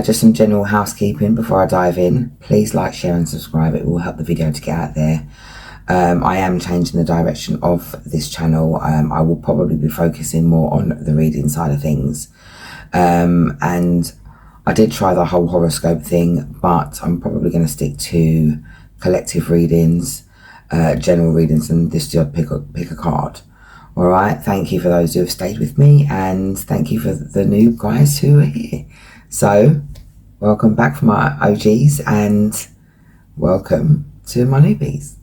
Just some general housekeeping before I dive in. Please like, share and subscribe. It will help the video to get out there. I am changing the direction of this channel. I will probably be focusing more on the reading side of things. And I did try the whole horoscope thing, but I'm probably going to stick to collective readings, general readings, and this job pick a card. All right. Thank you for those who have stayed with me, and thank you for the new guys who are here. So, welcome back from my OGs, and welcome to my newbies.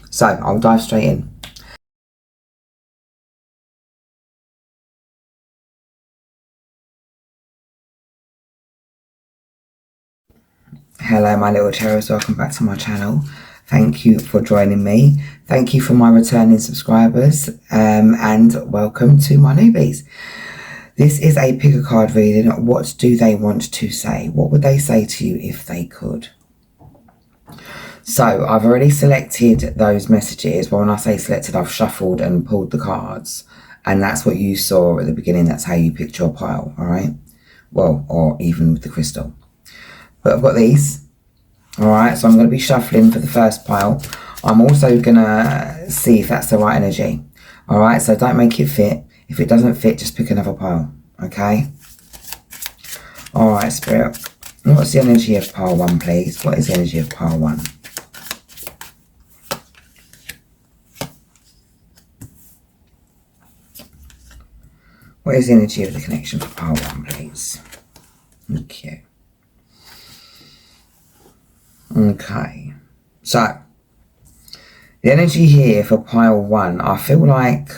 So, I'll dive straight in. Hello my little cherubs, welcome back to my channel. Thank you for joining me. Thank you for my returning subscribers, and welcome to my newbies. This is a pick a card reading. What do they want to say? What would they say to you if they could? So I've already selected those messages. Well, when I say selected, I've shuffled and pulled the cards, and that's what you saw at the beginning. That's how you picked your pile, all right? Well, or even with the crystal. But I've got these, all right? So I'm going to be shuffling for the first pile. I'm also going to see if that's the right energy, all right? So don't make it fit. If it doesn't fit, just pick another pile, okay? All right, Spirit. What's the energy of pile 1, please? What is the energy of pile 1? What is the energy of the connection for pile 1, please? Thank you. Okay. So, the energy here for pile 1, I feel like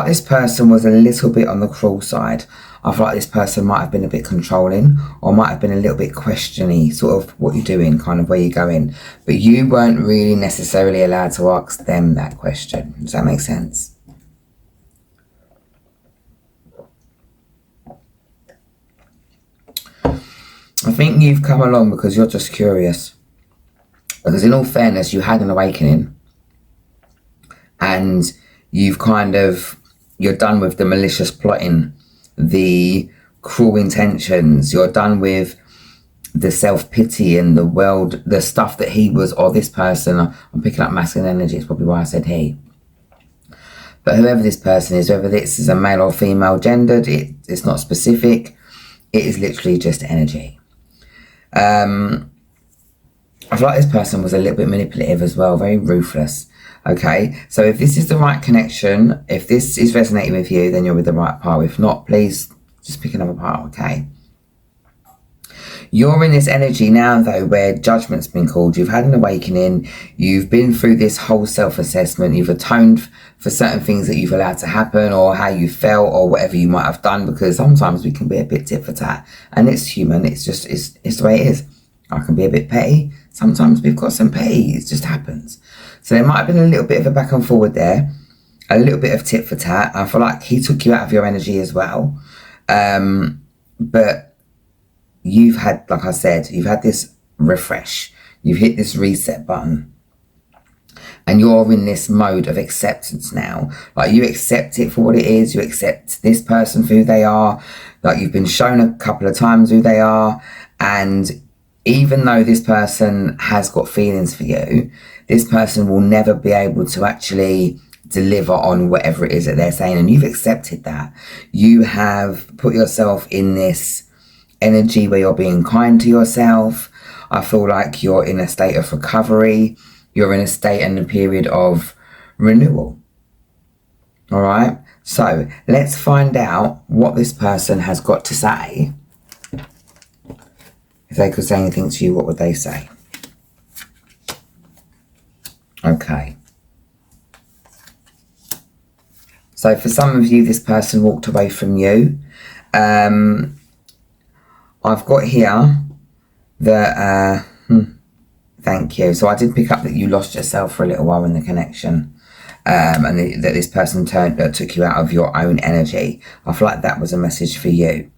this person was a little bit on the cruel side. I feel like this person might have been a bit controlling, or might have been a little bit questioning, sort of what you're doing, kind of where you're going. But you weren't really necessarily allowed to ask them that question. Does that make sense? I think you've come along because you're just curious. Because in all fairness, you had an awakening. And you've you're done with the malicious plotting, the cruel intentions. You're done with the self-pity and the stuff that he was, or this person. I'm picking up masculine energy. It's probably why I said he. But whoever this person is, whether this is a male or female gendered, it's not specific. It is literally just energy. I feel like this person was a little bit manipulative as well, very ruthless. Okay, so if this is the right connection, if this is resonating with you, then you're with the right pile. If not, please just pick another pile, okay? You're in this energy now, though, where judgment's been called. You've had an awakening. You've been through this whole self-assessment. You've atoned for certain things that you've allowed to happen, or how you felt, or whatever you might have done, because sometimes we can be a bit tit for tat, and it's human. It's the way it is. I can be a bit petty. Sometimes we've got some petty. It just happens. So there might have been a little bit of a back and forward there, a little bit of tit for tat. I feel like he took you out of your energy as well. But you've had, like I said, you've had this refresh. You've hit this reset button. And you're in this mode of acceptance now. Like, you accept it for what it is. You accept this person for who they are. Like, you've been shown a couple of times who they are. And even though this person has got feelings for you, this person will never be able to actually deliver on whatever it is that they're saying. And you've accepted that. You have put yourself in this energy where you're being kind to yourself. I feel like you're in a state of recovery. You're in a state and a period of renewal. All right. So let's find out what this person has got to say. If they could say anything to you, what would they say? Okay. So for some of you, this person walked away from you. I've got here that, thank you. So I did pick up that you lost yourself for a little while in the connection. And that this person took you out of your own energy. I feel like that was a message for you.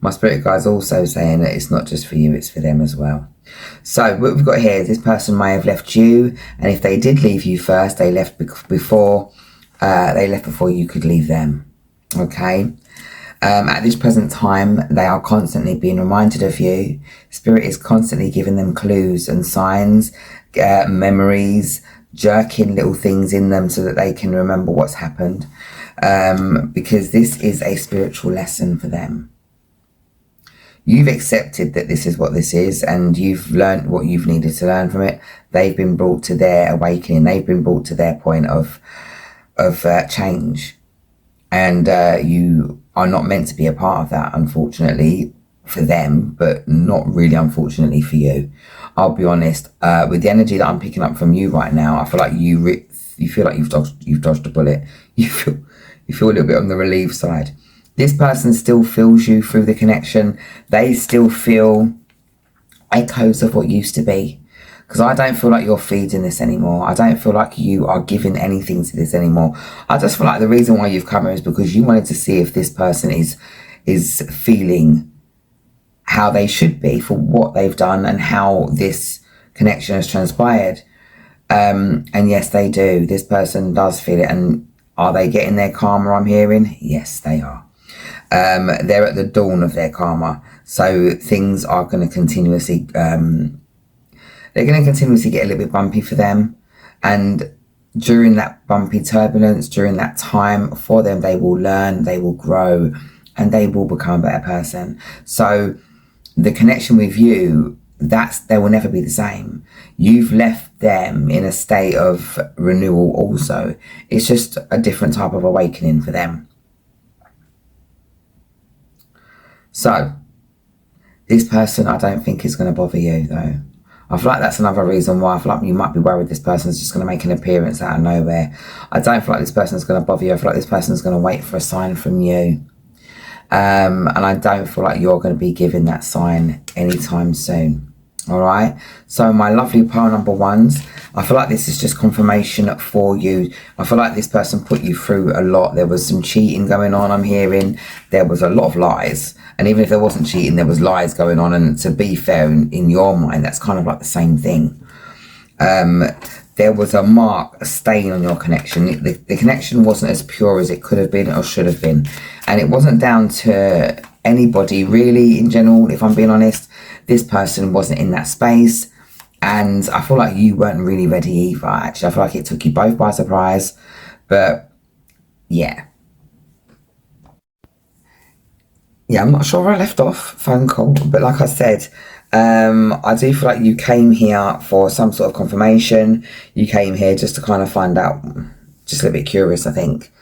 My spirit guide's also saying that it's not just for you, it's for them as well. So what we've got here is this person may have left you, and if they did leave you first, they left before you could leave them. Okay. At this present time, they are constantly being reminded of you. Spirit is constantly giving them clues and signs, memories, jerking little things in them so that they can remember what's happened. Because this is a spiritual lesson for them. You've accepted that this is what this is, and you've learned what you've needed to learn from it. They've been brought to their awakening. They've been brought to their point of change. And you are not meant to be a part of that, unfortunately, for them, but not really unfortunately for you. I'll be honest, with the energy that I'm picking up from you right now, I feel like you feel like you've dodged a bullet. You feel a little bit on the relief side. This person still feels you through the connection. They still feel echoes of what used to be. Because I don't feel like you're feeding this anymore. I don't feel like you are giving anything to this anymore. I just feel like the reason why you've come here is because you wanted to see if this person is feeling how they should be for what they've done and how this connection has transpired. And yes, they do. This person does feel it. And are they getting their karma, I'm hearing? Yes, they are. They're at the dawn of their karma. So things are going to continuously... they're going to continuously get a little bit bumpy for them. And during that bumpy turbulence, during that time for them, they will learn, they will grow, and they will become a better person. So the connection with you, they will never be the same. You've left them in a state of renewal also. It's just a different type of awakening for them. So this person, I don't think is going to bother you though. I feel like that's another reason why I feel like you might be worried this person's just going to make an appearance out of nowhere. I don't feel like this person's going to bother you. I feel like this person's going to wait for a sign from you. And I don't feel like you're going to be giving that sign anytime soon. All right. So my lovely pile number ones, I feel like this is just confirmation for you. I feel like this person put you through a lot. There was some cheating going on, I'm hearing. There was a lot of lies. And even if there wasn't cheating, there was lies going on. And to be fair, in your mind, that's kind of like the same thing. There was a mark, a stain on your connection. The connection wasn't as pure as it could have been or should have been. And it wasn't down to anybody really in general, if I'm being honest. This person wasn't in that space. And I feel like you weren't really ready either, actually. I feel like it took you both by surprise. But yeah. Yeah, I'm not sure where I left off. Phone call. But like I said, I do feel like you came here for some sort of confirmation. You came here just to kind of find out, just a little bit curious, I think.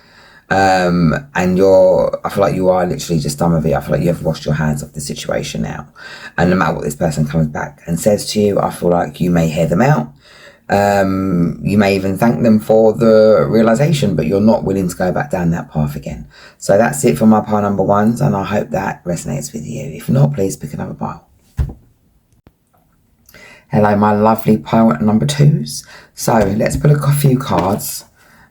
And I feel like you are literally just done with it. I feel like you have washed your hands off the situation now. And no matter what this person comes back and says to you, I feel like you may hear them out. You may even thank them for the realization, but you're not willing to go back down that path again. So that's it for my pile number ones, and I hope that resonates with you. If not, please pick another pile. Hello, my lovely pile number twos. So let's pull a few cards,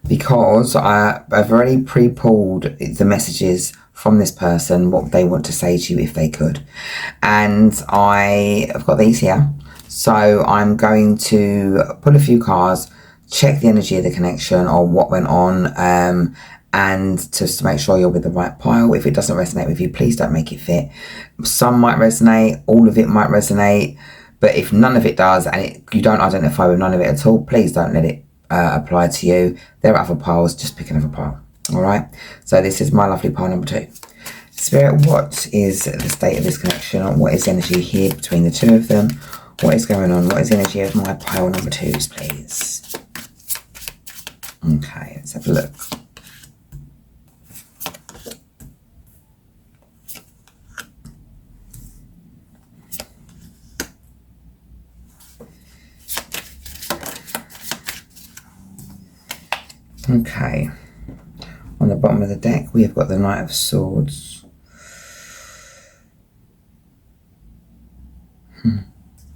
because I've already pre-pulled the messages from this person, what they want to say to you if they could. And I've got these here. So I'm going to pull a few cards, check the energy of the connection or what went on, and just to make sure you're with the right pile. If it doesn't resonate with you, please don't make it fit. Some might resonate, all of it might resonate, but if none of it does and you don't identify with none of it at all, please don't let it apply to you. There are other piles, just pick another pile. All right, so this is my lovely pile number two. Spirit, what is the state of this connection? What is the energy here between the two of them? What is going on? What is the energy of my pile number twos, please? Okay, let's have a look. Okay, on the bottom of the deck, we have got the Knight of Swords.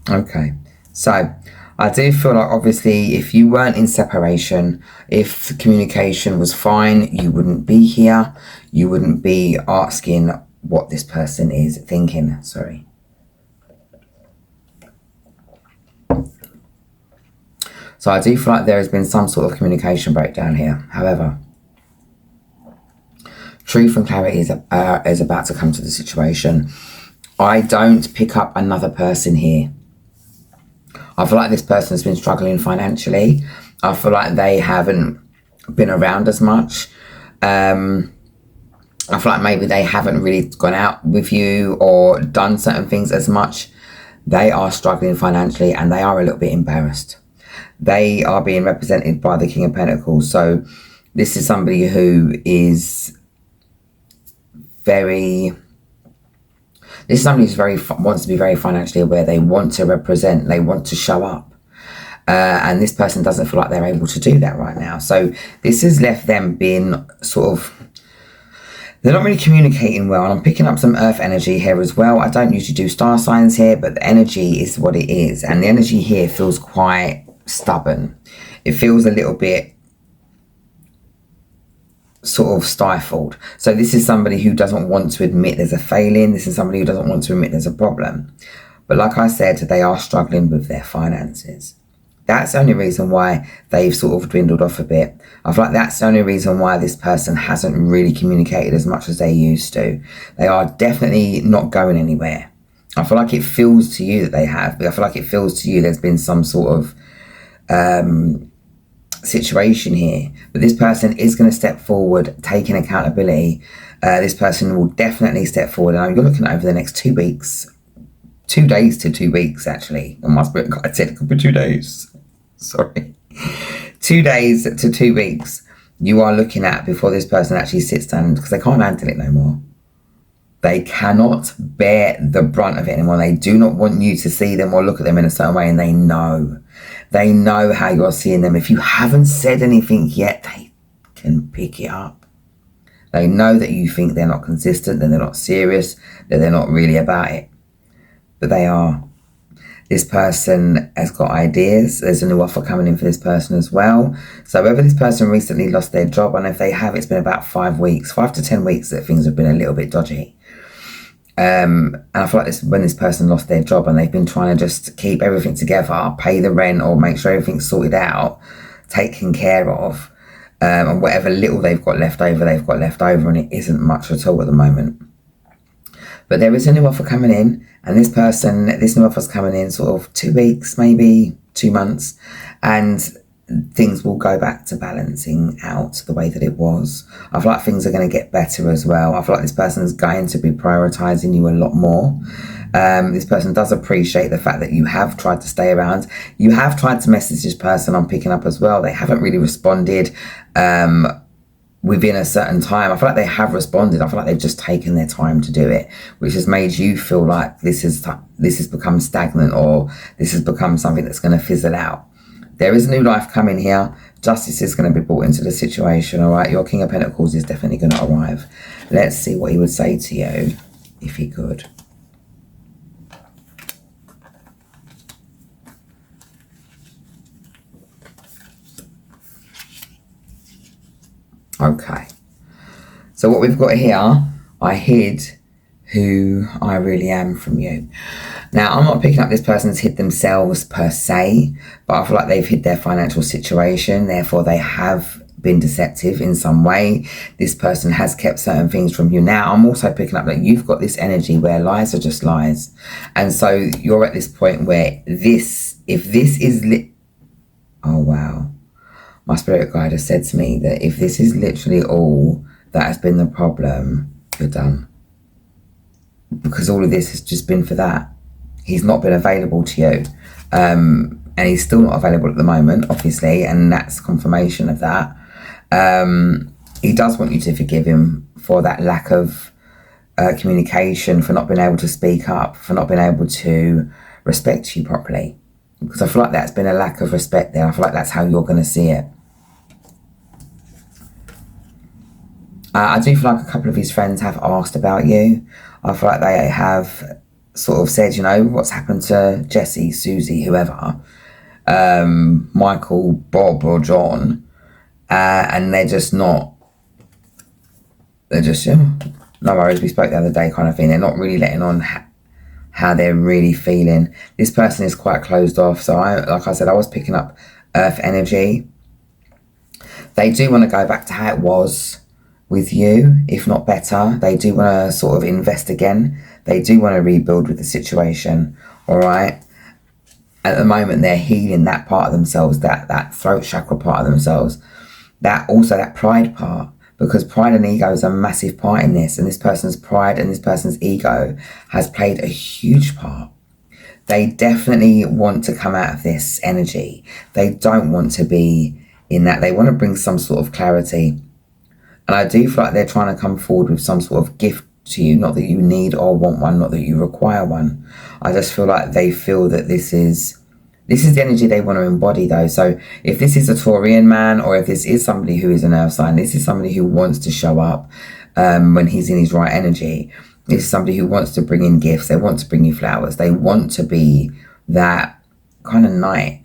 Okay, so I do feel like obviously if you weren't in separation, if communication was fine, you wouldn't be here. You wouldn't be asking what this person is thinking. Sorry. So I do feel like there has been some sort of communication breakdown here. However, Truth and clarity is about to come to the situation. I don't pick up another person here. I feel like this person has been struggling financially. I feel like they haven't been around as much. I feel like maybe they haven't really gone out with you or done certain things as much. They are struggling financially and they are a little bit embarrassed. They are being represented by the King of Pentacles. So this is somebody who is wants to be very financially aware. They want to represent, they want to show up. And this person doesn't feel like they're able to do that right now. So this has left them being they're not really communicating well. And I'm picking up some earth energy here as well. I don't usually do star signs here, but the energy is what it is. And the energy here feels quite stubborn. It feels a little bit sort of stifled. So this is somebody who doesn't want to admit there's a failing. This is somebody who doesn't want to admit there's a problem. But like I said, they are struggling with their finances. That's the only reason why they've sort of dwindled off a bit. I feel like that's the only reason why this person hasn't really communicated as much as they used to. They are definitely not going anywhere. I feel like it feels to you that they have, but I feel like it feels to you there's been some sort of situation here. But this person is going to step forward, taking accountability. This person will definitely step forward. And you're looking at over the next 2 weeks. 2 days to 2 weeks, actually. I said it could be 2 days. Sorry. 2 days to 2 weeks you are looking at before this person actually sits down, because they can't handle it no more. They cannot bear the brunt of it anymore. They do not want you to see them or look at them in a certain way, and they know how you're seeing them. If you haven't said anything yet, they can pick it up. They know that you think they're not consistent, that they're not serious, that they're not really about it. But they are. This person has got ideas. There's a new offer coming in for this person as well. So whether this person recently lost their job, and if they have, it's been about 5 to 10 weeks that things have been a little bit dodgy. And I feel like when this person lost their job and they've been trying to just keep everything together, pay the rent or make sure everything's sorted out, taken care of, and whatever little they've got left over, and it isn't much at all at the moment. But there is a new offer coming in, and this new offer's coming in sort of 2 weeks, maybe 2 months, and things will go back to balancing out the way that it was. I feel like things are going to get better as well. I feel like this person is going to be prioritizing you a lot more. This person does appreciate the fact that you have tried to stay around. You have tried to message this person, I'm picking up as well. They haven't really responded within a certain time. I feel like they have responded. I feel like they've just taken their time to do it, which has made you feel like this has become stagnant, or this has become something that's going to fizzle out. There is a new life coming here. Justice is going to be brought into the situation, all right? Your King of Pentacles is definitely going to arrive. Let's see what he would say to you if he could. Okay. So what we've got here, I hid who I really am from you. Now, I'm not picking up this person's hid themselves per se, but I feel like they've hid their financial situation. Therefore, they have been deceptive in some way. This person has kept certain things from you. Now, I'm also picking up that you've got this energy where lies are just lies. And so you're at this point where oh, wow. My spirit guide has said to me that if this is literally all that has been the problem, you're done. Because all of this has just been for that. He's not been available to you. And he's still not available at the moment, obviously, and that's confirmation of that. He does want you to forgive him for that lack of communication, for not being able to speak up, for not being able to respect you properly. Because I feel like that's been a lack of respect there. I feel like that's how you're going to see it. I do feel like a couple of his friends have asked about you. I feel like they have sort of said, you know, what's happened to Jesse, Susie, whoever, Michael, Bob or John, and they're just, no worries, we spoke the other day kind of thing. They're not really letting on how they're really feeling. This person is quite closed off. So like I said, I was picking up earth energy. They do want to go back to how it was with you, if not better. They do want to sort of invest again. They do want to rebuild with the situation, all right? At the moment, they're healing that part of themselves, that throat chakra part of themselves, that pride part, because pride and ego is a massive part in this, and this person's pride and this person's ego has played a huge part. They definitely want to come out of this energy. They don't want to be in that. They want to bring some sort of clarity. And I do feel like they're trying to come forward with some sort of gift to you. Not that you need or want one, not that you require one. I just feel like they feel that this is the energy they want to embody, though. So if this is a Taurian man, or if this is somebody who is an earth sign, this is somebody who wants to show up when he's in his right energy. This is somebody who wants to bring in gifts. They want to bring you flowers. They want to be that kind of knight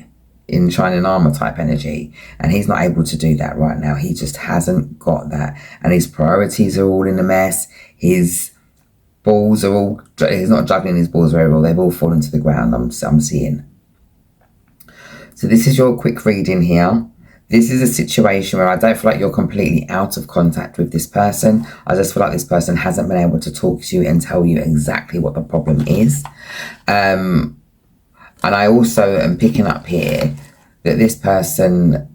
in shining armor type energy. And he's not able to do that right now. He just hasn't got that. And his priorities are all in a mess. His balls are all... He's not juggling his balls very well. They've all fallen to the ground, I'm seeing. So this is your quick reading here. This is a situation where I don't feel like you're completely out of contact with this person. I just feel like this person hasn't been able to talk to you and tell you exactly what the problem is. And I also am picking up here that this person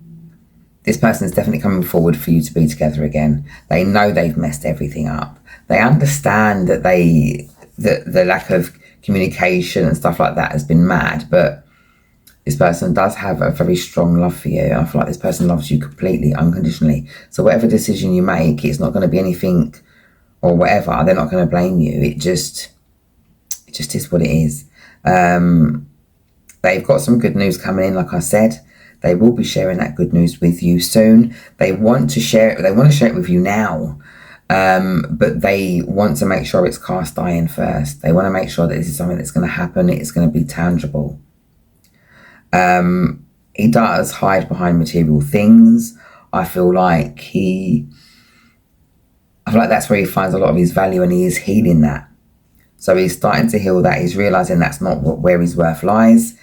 is definitely coming forward for you to be together again. They know they've messed everything up. They understand that the lack of communication and stuff like that has been mad, but this person does have a very strong love for you. I feel like this person loves you completely, unconditionally. So whatever decision you make, it's not going to be anything or whatever. They're not going to blame you. It just is what it is. They've got some good news coming in, like I said. They will be sharing that good news with you soon. They want to share it. They want to share it with you now. But they want to make sure it's cast iron first. They want to make sure that this is something that's going to happen. It's going to be tangible. He does hide behind material things. I feel like that's where he finds a lot of his value, and he is healing that. So he's starting to heal that. He's realizing that's not where his worth lies.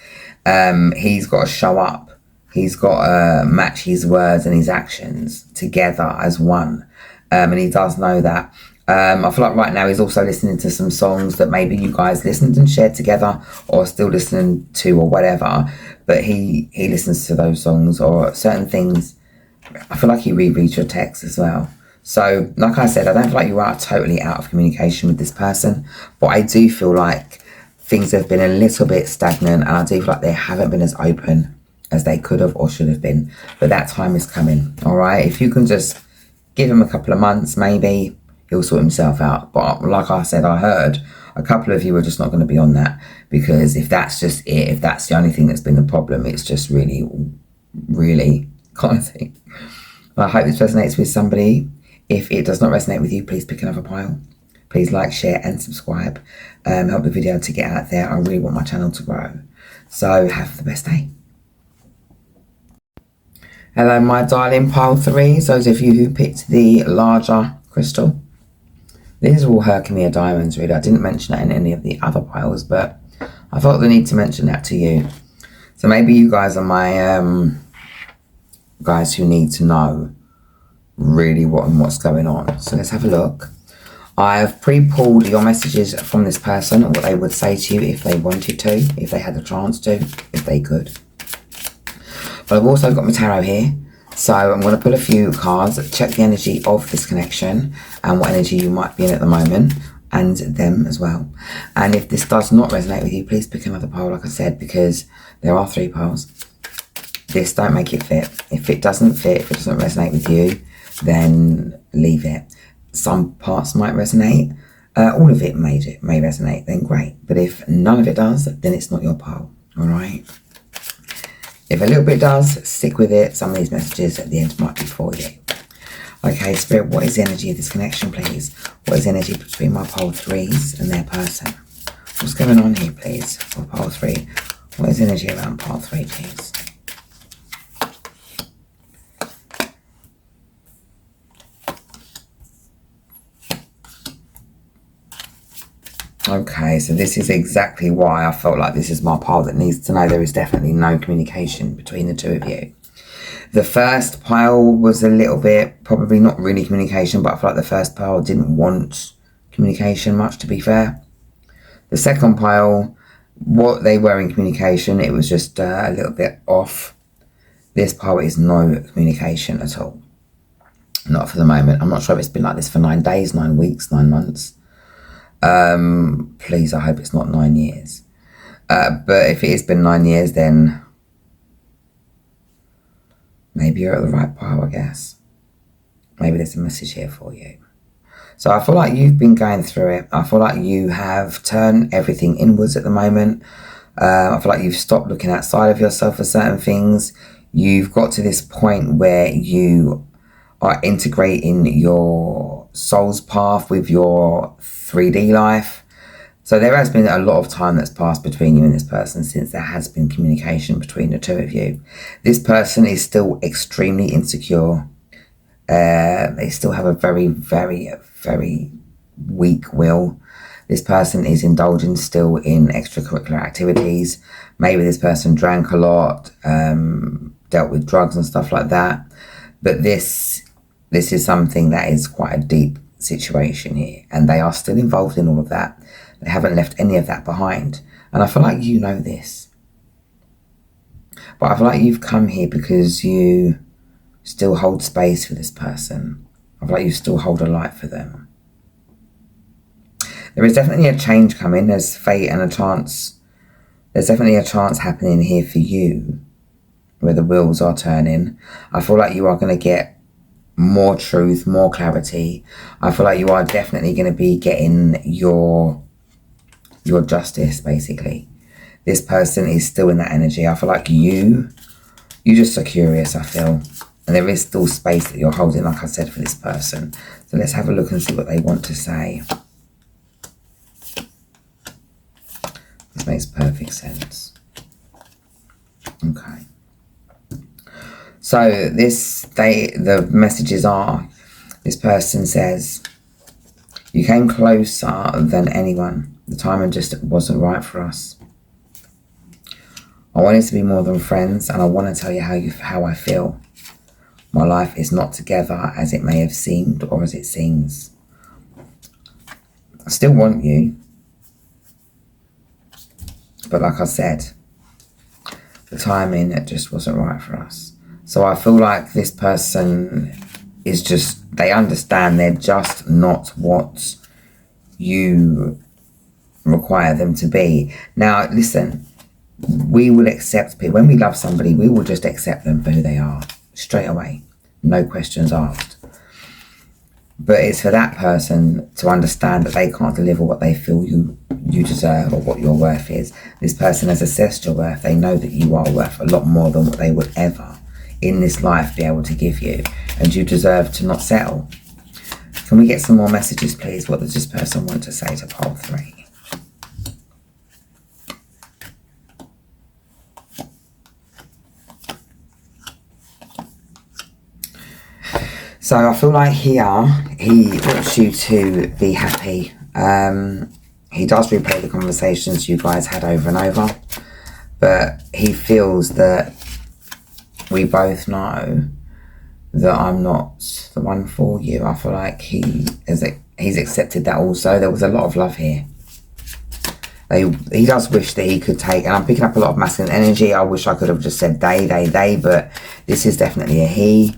He's got to show up. He's got to match his words and his actions together as one. And he does know that. I feel like right now he's also listening to some songs that maybe you guys listened and shared together, or still listening to, or whatever. But he listens to those songs or certain things. I feel like he rereads your texts as well. So, like I said, I don't feel like you are totally out of communication with this person, but I do feel like things have been a little bit stagnant, and I do feel like they haven't been as open as they could have or should have been. But that time is coming, all right? If you can just give him a couple of months, maybe he'll sort himself out. But like I said, I heard a couple of you are just not going to be on that, because if that's just it, if that's the only thing that's been the problem, it's just really, really kind of thing. I hope this resonates with somebody. If it does not resonate with you, please pick another pile. Please like, share and subscribe. Help the video to get out there. I really want my channel to grow. So have the best day. Hello, my darling pile threes. Those of you who picked the larger crystal. These are all Herkimer diamonds, really. I didn't mention that in any of the other piles, but I felt the need to mention that to you. So maybe you guys are my guys who need to know really what's going on. So let's have a look. I've pre-pulled your messages from this person, and what they would say to you if they wanted to, if they had the chance to, if they could. But I've also got my tarot here. So I'm going to pull a few cards, check the energy of this connection and what energy you might be in at the moment, and them as well. And if this does not resonate with you, please pick another pile, like I said, because there are 3 piles. This, don't make it fit. If it doesn't fit, if it doesn't resonate with you, then leave it. Some parts might resonate. All of it may resonate, then great. But if none of it does, then it's not your pile, all right? If a little bit does, stick with it. Some of these messages at the end might be for you. Okay, Spirit, what is the energy of this connection, please? What is the energy between my pile threes and their person? What's going on here, please, for pile 3? What is the energy around pile 3, please? Okay, so this is exactly why I felt like this is my pile that needs to know there is definitely no communication between the two of you. The first pile was a little bit, probably not really communication, but I feel like the first pile didn't want communication much, to be fair. The second pile, what they were in communication, it was just a little bit off. This pile is no communication at all. Not for the moment. I'm not sure if it's been like this for 9 days, 9 weeks, 9 months. Please, I hope it's not 9 years. But if it has been 9 years, then maybe you're at the right pile, I guess. Maybe there's a message here for you. So I feel like you've been going through it. I feel like you have turned everything inwards at the moment. I feel like you've stopped looking outside of yourself for certain things. You've got to this point where you are integrating your soul's path with your 3D life. So there has been a lot of time that's passed between you and this person since there has been communication between the two of you. This person is still extremely insecure. They still have a very, very, very weak will. This person is indulging still in extracurricular activities. Maybe this person drank a lot, dealt with drugs and stuff like that. But this is something that is quite a deep situation here, and they are still involved in all of that. They haven't left any of that behind, and I feel like you know this. But I feel like you've come here because you still hold space for this person. I feel like you still hold a light for them. There is definitely a change coming. There's fate and a chance. There's definitely a chance happening here for you where the wheels are turning. I feel like you are going to get more truth, more clarity. I feel like you are definitely going to be getting your justice, basically. This person is still in that energy. I feel like you just are curious, I feel. And there is still space that you're holding, like I said, for this person. So let's have a look and see what they want to say. This makes perfect sense. Okay. So the messages are, this person says, you came closer than anyone. The timing just wasn't right for us. I wanted to be more than friends, and I want to tell you how I feel. My life is not together as it may have seemed or as it seems. I still want you. But like I said, the timing, it just wasn't right for us. So I feel like this person is just, they understand they're just not what you require them to be. Now, listen, we will accept people. When we love somebody, we will just accept them for who they are straight away. No questions asked. But it's for that person to understand that they can't deliver what they feel you deserve or what your worth is. This person has assessed your worth. They know that you are worth a lot more than what they would ever in this life be able to give you. And you deserve to not settle. Can we get some more messages, please? What does this person want to say to pole 3? So I feel like here, he wants you to be happy. He does replay the conversations you guys had over and over. But he feels that we both know that I'm not the one for you. I feel like he's accepted that also. There was a lot of love here. He does wish that he could take, and I'm picking up a lot of masculine energy. I wish I could have just said they, but this is definitely a he.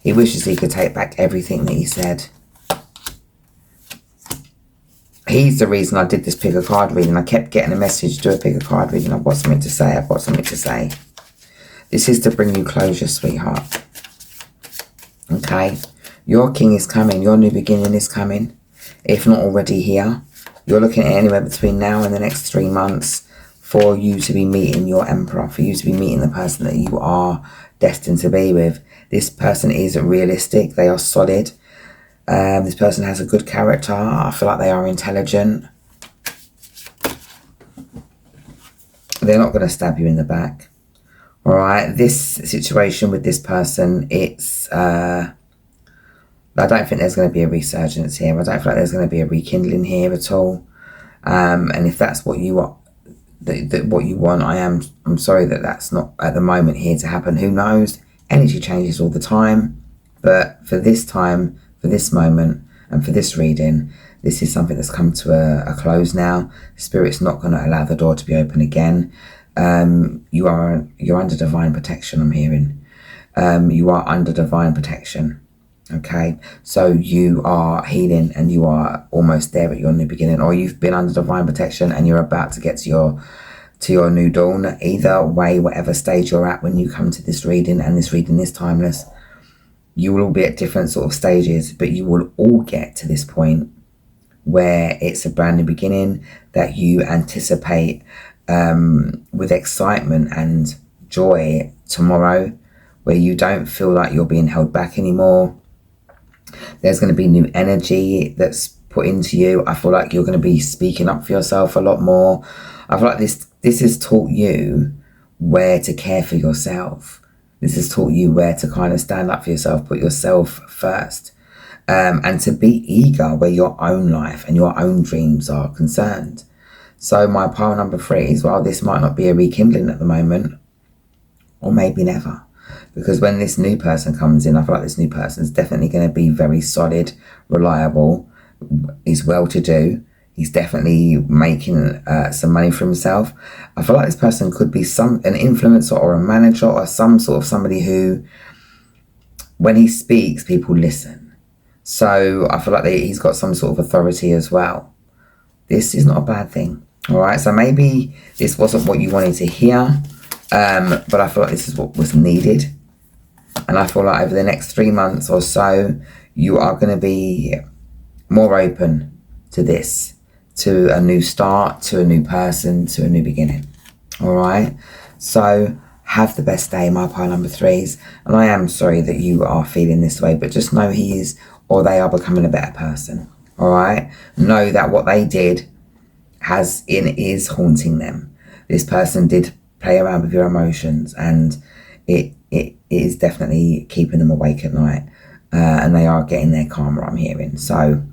He wishes he could take back everything that he said. He's the reason I did this pick a card reading. I kept getting a message, do a pick a card reading. I've got something to say. I've got something to say. This is to bring you closure, sweetheart. Okay? Your king is coming. Your new beginning is coming. If not already here. You're looking at anywhere between now and the next 3 months for you to be meeting your emperor. For you to be meeting the person that you are destined to be with. This person is realistic. They are solid. This person has a good character. I feel like they are intelligent. They're not going to stab you in the back. Alright, this situation with this person, it's... I don't think there's going to be a resurgence here. I don't feel like there's going to be a rekindling here at all. And if that's what you what you want. I'm sorry that that's not at the moment here to happen. Who knows? Energy changes all the time, but for this time, for this moment, and for this reading, this is something that's come to a close now. Spirit's not going to allow the door to be open again. You're under divine protection, I'm hearing. You are under divine protection. Okay, so you are healing and you are almost there at your new beginning, or you've been under divine protection and you're about to get to your new dawn. Either way, whatever stage you're at when you come to this reading, and this reading is timeless, you will all be at different sort of stages, but you will all get to this point where it's a brand new beginning that you anticipate with excitement and joy tomorrow, where you don't feel like you're being held back anymore. There's going to be new energy that's put into you. I feel like you're going to be speaking up for yourself a lot more. I feel like this has taught you where to care for yourself. This has taught you where to kind of stand up for yourself, put yourself first, and to be eager where your own life and your own dreams are concerned. So my pile number 3 is, well, this might not be a rekindling at the moment, or maybe never. Because when this new person comes in, I feel like this new person is definitely going to be very solid, reliable. He's well-to-do. He's definitely making some money for himself. I feel like this person could be an influencer or a manager or some sort of somebody who, when he speaks, people listen. So I feel like he's got some sort of authority as well. This is not a bad thing. All right, so maybe this wasn't what you wanted to hear, but I feel like this is what was needed. And I feel like over the next 3 months or so, you are going to be more open to this, to a new start, to a new person, to a new beginning. All right. So have the best day, my pile number 3s. And I am sorry that you are feeling this way, but just know he is, or they are becoming a better person. All right. Know that what they did is haunting them. This person did play around with your emotions, and it is definitely keeping them awake at night, and they are getting their karma, I'm hearing. So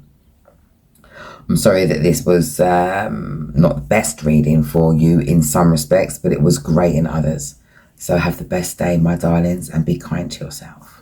I'm sorry that this was not the best reading for you in some respects, but it was great in others. So have the best day, my darlings, and be kind to yourself.